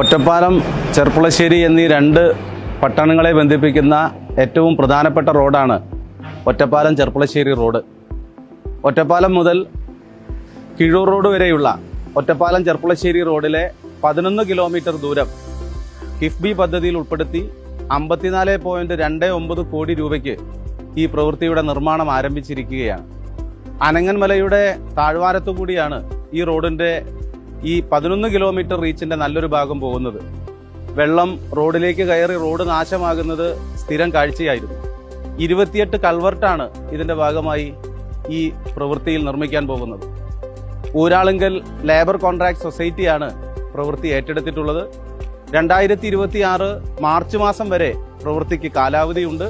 ഒറ്റപ്പാലം ചെർപ്പുളശ്ശേരി എന്നീ രണ്ട് പട്ടണങ്ങളെ ബന്ധിപ്പിക്കുന്ന ഏറ്റവും പ്രധാനപ്പെട്ട റോഡാണ് ഒറ്റപ്പാലം ചെർപ്പുളശ്ശേരി റോഡ്. ഒറ്റപ്പാലം മുതൽ കിഴൂർ റോഡ് വരെയുള്ള ഒറ്റപ്പാലം ചെർപ്പുളശ്ശേരി റോഡിലെ 11 കിലോമീറ്റർ ദൂരം കിഫ്ബി പദ്ധതിയിൽ ഉൾപ്പെടുത്തി 54.29 കോടി രൂപയ്ക്ക് ഈ പ്രവൃത്തിയുടെ നിർമ്മാണം ആരംഭിച്ചിരിക്കുകയാണ്. അനങ്ങൻമലയുടെ താഴ്വാരത്തുകൂടിയാണ് ഈ റോഡിൻ്റെ ഈ 11 കിലോമീറ്റർ റീച്ചിന്റെ നല്ലൊരു ഭാഗം പോകുന്നത്. വെള്ളം റോഡിലേക്ക് കയറി റോഡ് നാശമാകുന്നത് സ്ഥിരം കാഴ്ചയായിരുന്നു. 28 കൾവർട്ടാണ് ഇതിന്റെ ഭാഗമായി ഈ പ്രവൃത്തിയിൽ നിർമ്മിക്കാൻ പോകുന്നത്. ഊരാളുങ്കൽ ലേബർ കോൺട്രാക്ട് സൊസൈറ്റിയാണ് പ്രവൃത്തി ഏറ്റെടുത്തിട്ടുള്ളത്. 2026 മാർച്ച് മാസം വരെ പ്രവൃത്തിക്ക് കാലാവധിയുണ്ട്.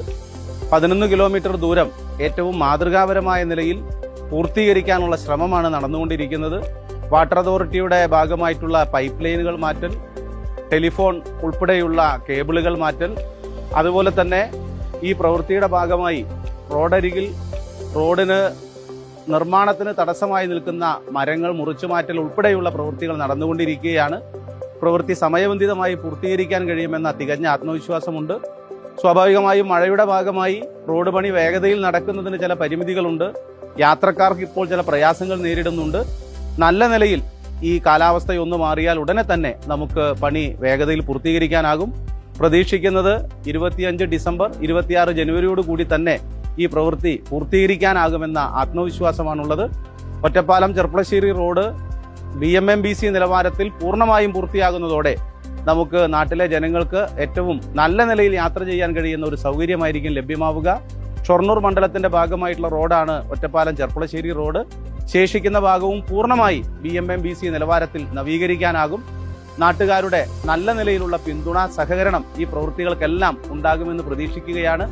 11 കിലോമീറ്റർ ദൂരം ഏറ്റവും മാതൃകാപരമായ നിലയിൽ പൂർത്തീകരിക്കാനുള്ള ശ്രമമാണ് നടന്നുകൊണ്ടിരിക്കുന്നത്. വാട്ടർ അതോറിറ്റിയുടെ ഭാഗമായിട്ടുള്ള പൈപ്പ് ലൈനുകൾ മാറ്റൽ, ടെലിഫോൺ ഉൾപ്പെടെയുള്ള കേബിളുകൾ മാറ്റൽ, അതുപോലെ തന്നെ ഈ പ്രവൃത്തിയുടെ ഭാഗമായി റോഡരികിൽ റോഡിന് നിർമ്മാണത്തിന് തടസ്സമായി നിൽക്കുന്ന മരങ്ങൾ മുറിച്ചു മാറ്റൽ ഉൾപ്പെടെയുള്ള പ്രവൃത്തികൾ നടന്നുകൊണ്ടിരിക്കുകയാണ്. പ്രവൃത്തി സമയബന്ധിതമായി പൂർത്തീകരിക്കാൻ കഴിയുമെന്ന തികഞ്ഞ ആത്മവിശ്വാസമുണ്ട്. സ്വാഭാവികമായും മഴയുടെ ഭാഗമായി റോഡ് പണി വേഗതയിൽ നടക്കുന്നതിന് ചില പരിമിതികളുണ്ട്. യാത്രക്കാർക്ക് ഇപ്പോൾ ചില പ്രയാസങ്ങൾ നേരിടുന്നുണ്ട്. നല്ല നിലയിൽ ഈ കാലാവസ്ഥയൊന്നു മാറിയാൽ ഉടനെ തന്നെ നമുക്ക് പണി വേഗതയിൽ പൂർത്തീകരിക്കാനാകും. പ്രതീക്ഷിക്കുന്നത് 25 ഡിസംബർ 26 ജനുവരിയോട് കൂടി തന്നെ ഈ പ്രവൃത്തി പൂർത്തീകരിക്കാനാകുമെന്ന ആത്മവിശ്വാസമാണുള്ളത്. ഒറ്റപ്പാലം ചെർപ്പുളശ്ശേരി റോഡ് BMMBC നിലവാരത്തിൽ പൂർണ്ണമായും പൂർത്തിയാകുന്നതോടെ നമുക്ക് നാട്ടിലെ ജനങ്ങൾക്ക് ഏറ്റവും നല്ല നിലയിൽ യാത്ര ചെയ്യാൻ കഴിയുന്ന ഒരു സൗകര്യമായിരിക്കും ലഭ്യമാവുക. ഷൊർണൂർ മണ്ഡലത്തിന്റെ ഭാഗമായിട്ടുള്ള റോഡാണ് ഒറ്റപ്പാലം ചെർപ്പുളശ്ശേരി റോഡ്. ശേഷിക്കുന്ന ഭാഗവും പൂർണ്ണമായി BMMBC നിലവാരത്തിൽ നവീകരിക്കാനാകും. നാട്ടുകാരുടെ നല്ല നിലയിലുള്ള പിന്തുണ, സഹകരണം ഈ പ്രവൃത്തികൾക്കെല്ലാം ഉണ്ടാകുമെന്ന് പ്രതീക്ഷിക്കുകയാണ്.